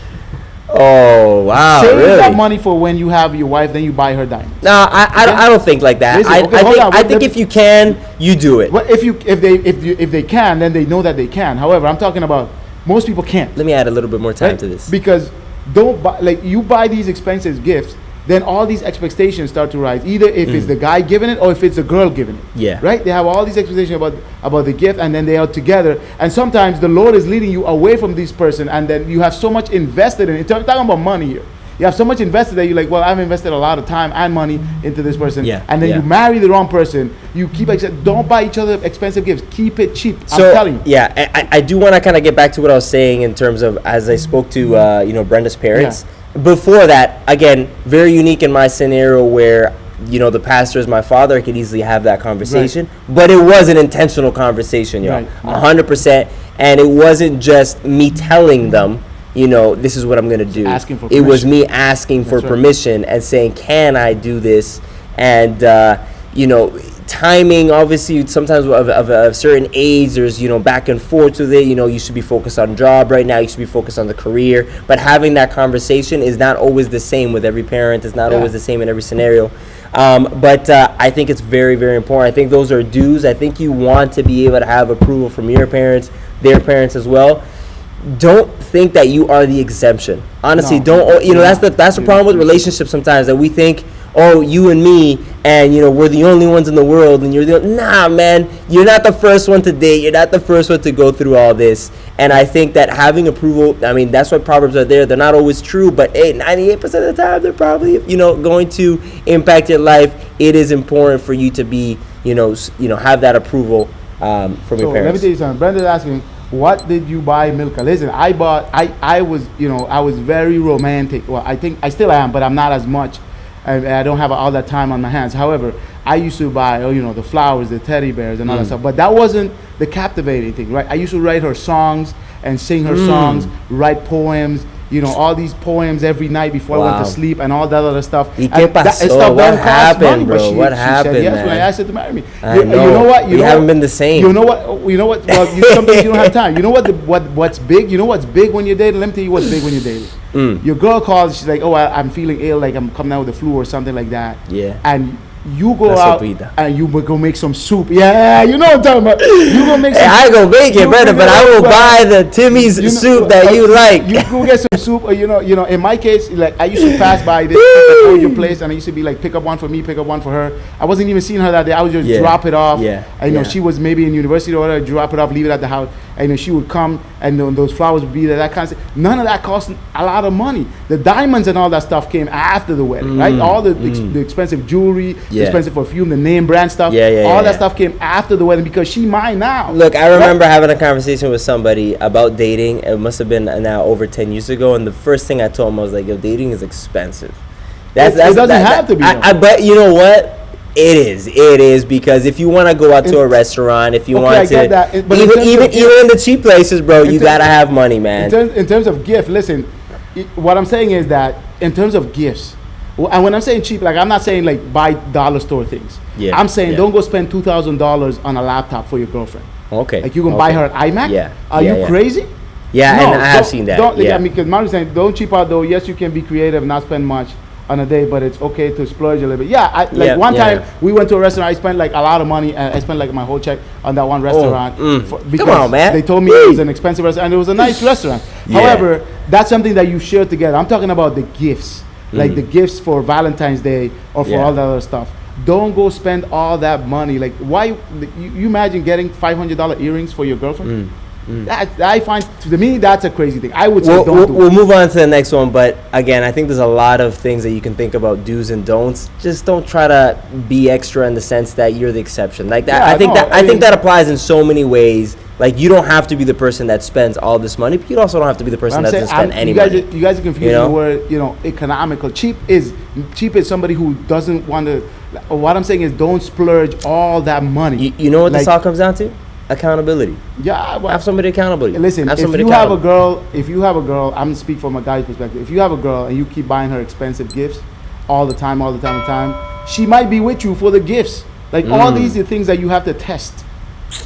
Oh wow! Save Really? that money for when you have your wife, then you buy her diamonds. No, I don't think like that. Listen, okay, I hold think on. I think if you can, you do it. Well, if they can, then they know that they can. However, I'm talking about most people can't. Let me add a little bit more time Right? to this. Because don't buy, you buy these expensive gifts, then all these expectations start to rise. Either if it's the guy giving it or if it's the girl giving it. Yeah. Right? They have all these expectations about the gift, and then they are together. And sometimes the Lord is leading you away from this person, and then you have so much invested in it. I'm talking about money here. You have so much invested that you're like, well, I've invested a lot of time and money into this person. Yeah, And then yeah. you marry the wrong person. You keep don't buy each other expensive gifts. Keep it cheap. So I'm telling you. yeah, I do want to kind of get back to what I was saying in terms of as I spoke to Brenda's parents. Before that, again, very unique in my scenario where the pastor is my father. I could easily have that conversation, but it was an intentional conversation, Right. 100%. And it wasn't just me telling them, this is what I'm gonna do. Asking for It was permission. me asking for That's right. permission and saying, can I do this? And timing, obviously, sometimes of a certain age, there's back and forth with it. You should be focused on job right now. You should be focused on the career. But having that conversation is not always the same with every parent. It's not always the same in every scenario. But I think it's very, very important. I think those are dues. I think you want to be able to have approval from your parents, their parents as well. Don't think that you are the exemption. Honestly, No. that's the problem with relationships sometimes, that we think, oh, you and me, and we're the only ones in the world, and nah, man, you're not the first one to date. You're not the first one to go through all this. And I think that having approval, I mean, that's why Proverbs are there. They're not always true, but 98% of the time, they're probably, going to impact your life. It is important for you to be, have that approval from your Let me parents. tell you something. Brenda's asking, what did you buy Milka? Listen, I was very romantic. Well, I think I still am, but I'm not as much. I don't have all that time on my hands. However, I used to buy, the flowers, the teddy bears, and all that stuff. But that wasn't the captivating thing, right? I used to write her songs and sing her songs, write poems, all these poems every night before I went to sleep, and all that other stuff. ¿Y qué pasó? What happened, bro? What happened, said yes man? when I asked her to marry me. You know what? You haven't been the same. You know what? Well, sometimes you don't have time. You know what's big? You know what's big when you're dating? Let me tell you what's big when you're dating. Your girl calls. She's like, "Oh, I'm feeling ill. Like I'm coming out with the flu or something like that." Yeah. And you go La out sopita. and you go make some soup. Yeah, you know what I'm talking about. You go make some I soup. go make it, brother, but I will buy the Timmy's soup that you like. You go get some soup, or in my case, like I used to pass by this at your place, and I used to be like, pick up one for me, pick up one for her. I wasn't even seeing her that day. I would just drop it off. Yeah. I know she was maybe in university or whatever. Drop it off, leave it at the house. And she would come, and those flowers would be there. That kind of stuff. None of that cost a lot of money. The diamonds and all that stuff came after the wedding, right? All the expensive jewelry, the expensive perfume, the name brand stuff. All that stuff came after the wedding because she mine now. Look, I remember having a conversation with somebody about dating. It must have been now over 10 years ago, and the first thing I told him, I was like, "Yo, dating is expensive." It doesn't have to be. But you know what? It is because if you want to go out to a restaurant, if you want to, even in the cheap places, bro, you gotta have money, man. In terms of gift, listen, what I'm saying is that in terms of gifts, and when I'm saying cheap, like I'm not saying like buy dollar store things. Yeah. I'm saying don't go spend $2,000 on a laptop for your girlfriend. Okay. Like you can buy her an iMac. Yeah. Are you crazy? Yeah, no, and I have seen that. I mean, because Mario's saying don't cheap out though. Yes, you can be creative, not spend much on a day, but it's okay to splurge a little bit. Yeah, one time we went to a restaurant. I spent like a lot of money. I spent like my whole check on that one restaurant. Because come on, man. They told me it was an expensive restaurant, and it was a nice restaurant. However, that's something that you share together. I'm talking about the gifts, like the gifts for Valentine's Day or for all that other stuff. Don't go spend all that money. Like, why? You imagine getting $500 earrings for your girlfriend? That, I find, to me, that's a crazy thing. I would say we'll move on to the next one, but again, I think there's a lot of things that you can think about do's and don'ts. Just don't try to be extra in the sense that you're the exception. Like that, I think that applies in so many ways. Like, you don't have to be the person that spends all this money, but you also don't have to be the person that doesn't spend any money. You guys are confusing the word, economical. Cheap is somebody who doesn't want to. What I'm saying is, don't splurge all that money. You know what this all comes down to? Accountability. Yeah, well, have somebody accountable. Listen, if you have a girl, I'm speaking from a guy's perspective. If you have a girl and you keep buying her expensive gifts all the time, she might be with you for the gifts. Like all these are things that you have to test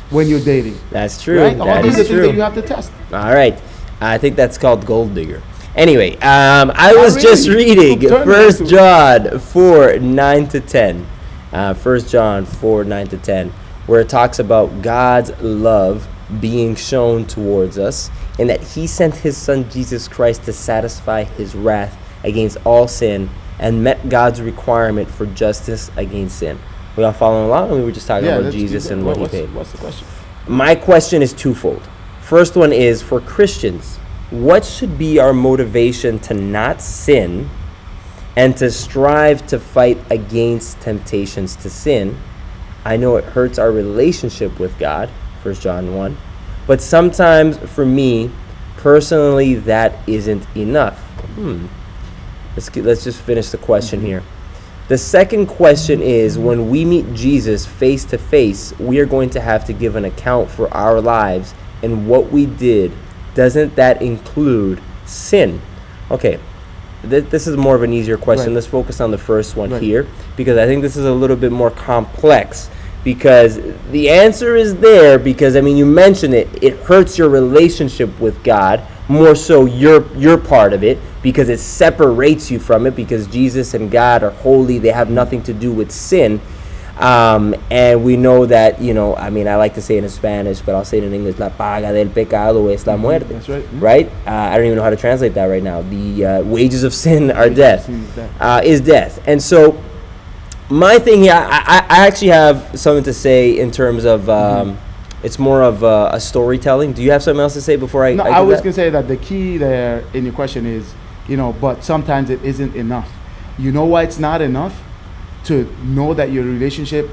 when you're dating. That's true. Right? All these are things that you have to test. All right, I think that's called gold digger. Anyway, I was just reading 1 John 4:9-10. 1 John 4:9-10. Where it talks about God's love being shown towards us, and that He sent His Son Jesus Christ to satisfy His wrath against all sin, and met God's requirement for justice against sin. We all following along? And we were just talking about Jesus and what He paid. What's the question? My question is twofold. First one is, for Christians, what should be our motivation to not sin and to strive to fight against temptations to sin? I know it hurts our relationship with God, 1 John 1, but sometimes for me, personally, that isn't enough. Let's just finish the question here. The second question is, when we meet Jesus face to face, we are going to have to give an account for our lives and what we did. Doesn't that include sin? Okay. This is more of an easier question. Let's focus on the first one here, because I think this is a little bit more complex, because the answer is there, because, I mean, you mentioned it hurts your relationship with God, more so you're part of it, because it separates you from it, because Jesus and God are holy. They have nothing to do with sin. And we know that, I mean, I like to say it in Spanish, but I'll say it in English, la paga del pecado es la muerte. That's right. Right? I don't even know how to translate that right now. The wages of sin are death, is death. And so my thing here, I actually have something to say in terms of, it's more of a storytelling. Do you have something else to say before I No, I was going to say that the key there in your question is, but sometimes it isn't enough. You know why it's not enough? To know that your relationship,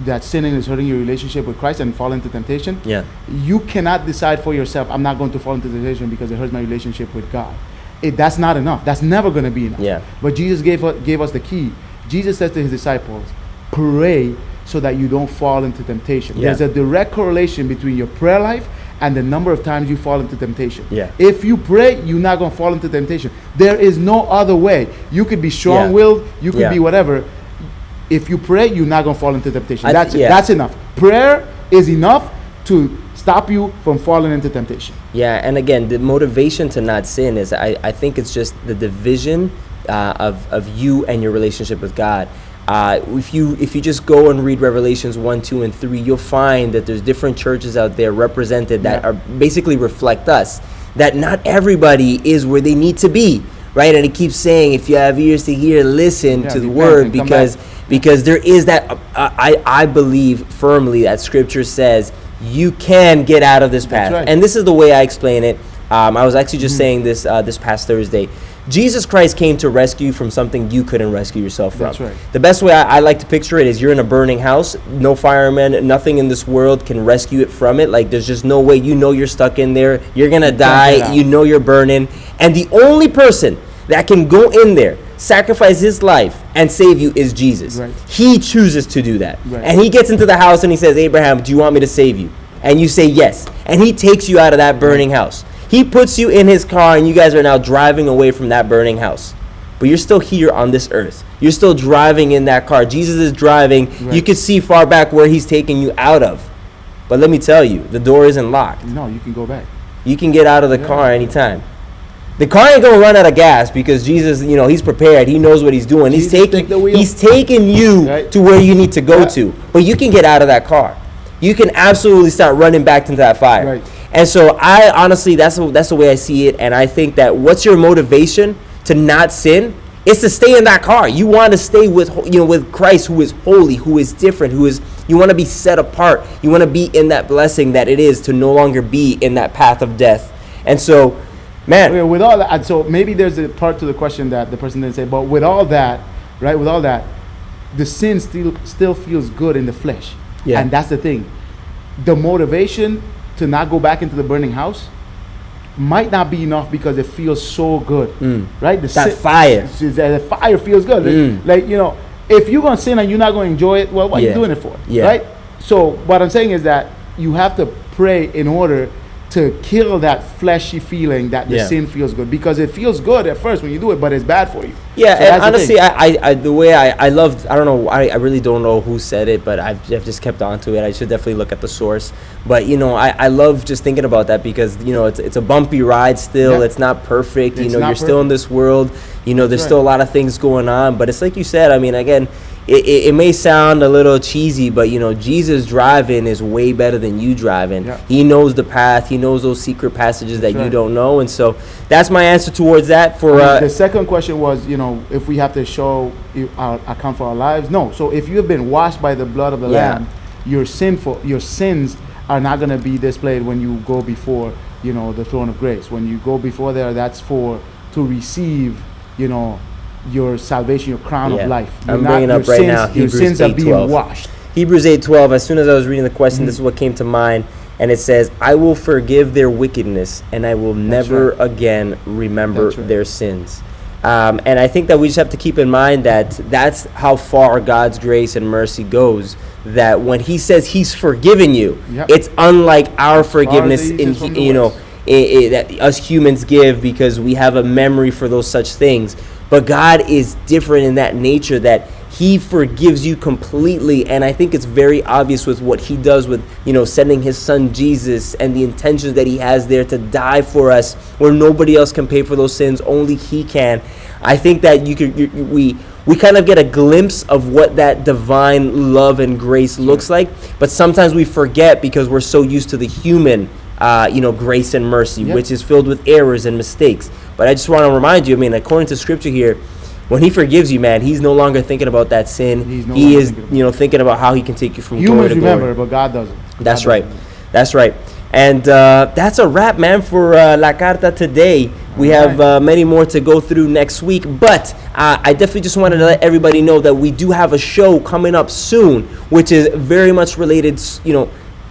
that sinning is hurting your relationship with Christ and fall into temptation. Yeah. You cannot decide for yourself, I'm not going to fall into temptation because it hurts my relationship with God. That's not enough. That's never going to be enough. Yeah. But Jesus gave us the key. Jesus said to His disciples, pray so that you don't fall into temptation. Yeah. There's a direct correlation between your prayer life and the number of times you fall into temptation. Yeah. If you pray, you're not going to fall into temptation. There is no other way. You could be strong-willed, you could be whatever. If you pray, you're not going to fall into temptation. That's enough. Prayer is enough to stop you from falling into temptation. Yeah, and again, the motivation to not sin is, I think it's just the division of you and your relationship with God. If you just go and read Revelations 1, 2, and 3, you'll find that there's different churches out there represented that are basically reflect us. That not everybody is where they need to be, right? And it keeps saying, if you have ears to hear, listen to the word, because there is that. I believe firmly that Scripture says you can get out of this path, and this is the way I explain it. I was actually just saying this this past Thursday. Jesus Christ came to rescue you from something you couldn't rescue yourself from. That's right. The best way I like to picture it is you're in a burning house. No fireman, nothing in this world can rescue it from it. Like, there's just no way. You know you're stuck in there. You're going to die. You know you're burning. And the only person that can go in there, sacrifice his life, and save you is Jesus. Right. He chooses to do that. Right. And he gets into the house and he says, Abraham, do you want me to save you? And you say yes. And he takes you out of that burning house. He puts you in his car, and you guys are now driving away from that burning house. But you're still here on this earth. You're still driving in that car. Jesus is driving. Right. You can see far back where he's taking you out of. But let me tell you, the door isn't locked. No, you can go back. You can get out of the car anytime. The car ain't going to run out of gas because Jesus, he's prepared. He knows what he's doing. He's taking you to where you need to go to. But you can get out of that car. You can absolutely start running back into that fire. Right. And so I honestly, that's the way I see it. And I think that what's your motivation to not sin? It's to stay in that car. You want to stay with Christ, who is holy, who is different, you want to be set apart. You want to be in that blessing that it is to no longer be in that path of death. And so, man. With all that, and so maybe there's a part to the question that the person didn't say, but with all that, right, the sin still feels good in the flesh. Yeah. And that's the thing. The motivation to not go back into the burning house might not be enough because it feels so good, right? The fire feels good. Like, if you're going to sin and you're not going to enjoy it, well, what are you doing it for, right? So what I'm saying is that you have to pray in order to kill that fleshy feeling that the sin feels good, because it feels good at first when you do it, but it's bad for you. Yeah, so and honestly, I don't know, I really don't know who said it, but I've just kept on to it. I should definitely look at the source. But, I love just thinking about that because, it's a bumpy ride still. Yeah. It's not perfect. You're still in this world. There's still a lot of things going on. But it's like you said, I mean, again, it may sound a little cheesy, but Jesus driving is way better than you driving. Yeah. He knows the path. He knows those secret passages that you don't know, and so that's my answer towards that. For the second question was, if we have to show account for our lives. No. So if you have been washed by the blood of the Lamb, your sins are not going to be displayed when you go before the throne of grace. When you go before there, that's to receive your salvation, your crown of life. I'm bringing up right now Hebrews 8:12. Your sins are being washed. Hebrews 8:12. As soon as I was reading the question, this is what came to mind, and it says, "I will forgive their wickedness, and I will never again remember their sins." And I think that we just have to keep in mind that that's how far God's grace and mercy goes. That when He says He's forgiven you, it's unlike our forgiveness that us humans give, because we have a memory for those such things. But God is different in that nature, that He forgives you completely. And I think it's very obvious with what He does with, sending His Son Jesus and the intentions that He has there to die for us, where nobody else can pay for those sins, only He can. I think that we kind of get a glimpse of what that divine love and grace looks like. But sometimes we forget because we're so used to the human grace and mercy, which is filled with errors and mistakes. But I just want to remind you, according to Scripture here, when He forgives you, man, He's no longer thinking about that sin. He is, thinking about how He can take you from glory to glory. Humans remember, but God doesn't. That's right. That's right. And that's a wrap, man, for La Carta today. We have many more to go through next week. But I definitely just wanted to let everybody know that we do have a show coming up soon, which is very much related,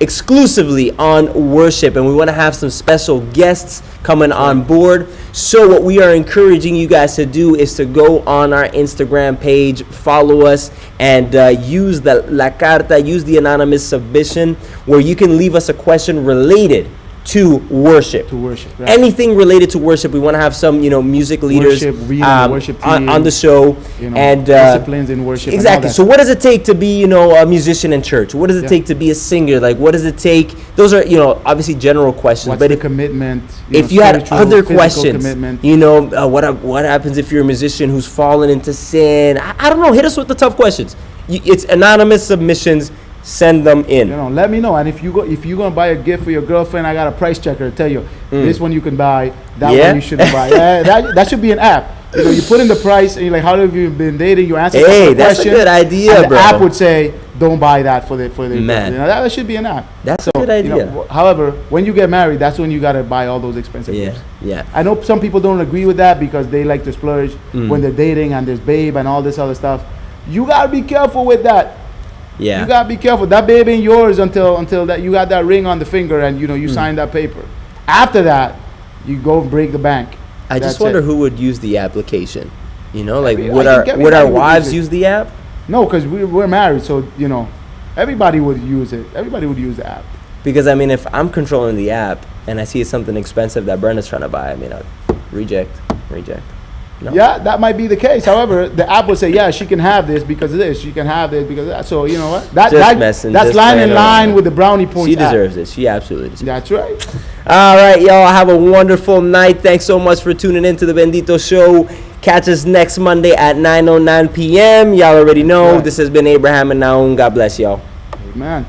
exclusively on worship, and we want to have some special guests coming on board. So what we are encouraging you guys to do is to go on our Instagram page, follow us, and use the La Carta, use the anonymous submission, where you can leave us a question related to worship. Right. Anything related to worship. We want to have some, music leaders worship team, on the show, and disciplines in worship. Exactly. So what does it take to be, a musician in church? What does it take to be a singer? Like, what does it take? Those are, obviously general questions. What's but the commitment? If you had other questions, commitment. what happens if you're a musician who's fallen into sin? I don't know. Hit us with the tough questions. It's anonymous submissions. Send them in. Let me know. And if you're gonna buy a gift for your girlfriend, I got a price checker to tell you this one you can buy, that one you shouldn't buy. That should be an app. You put in the price and you're like, how have you been dating? You answer the that's question. a good idea, and bro. The app would say, don't buy that for the Man. that should be an app. That's a good idea. However, when you get married, that's when you gotta buy all those expensive gifts. Yeah. I know some people don't agree with that because they like to splurge when they're dating and there's babe and all this other stuff. You gotta be careful with that. Yeah. You gotta be careful. That baby ain't yours until that you got that ring on the finger and you sign that paper. After that, you go break the bank. I just wonder who would use the application. Would everybody our would wives use it. use the app? No, because we're married, so everybody would use it. Everybody would use the app. Because if I'm controlling the app and I see something expensive that Brenda's trying to buy, I'll reject. No. Yeah, that might be the case. However, the app will say, yeah, she can have this because of this. She can have this because of that. So you know what? That's line in line with the brownie points. She deserves it. She absolutely deserves it. That's right. All right, y'all. Have a wonderful night. Thanks so much for tuning in to the Bendito Show. Catch us next Monday at 9:09 p.m. Y'all already know. Right. This has been Abraham and Naum. God bless y'all. Amen.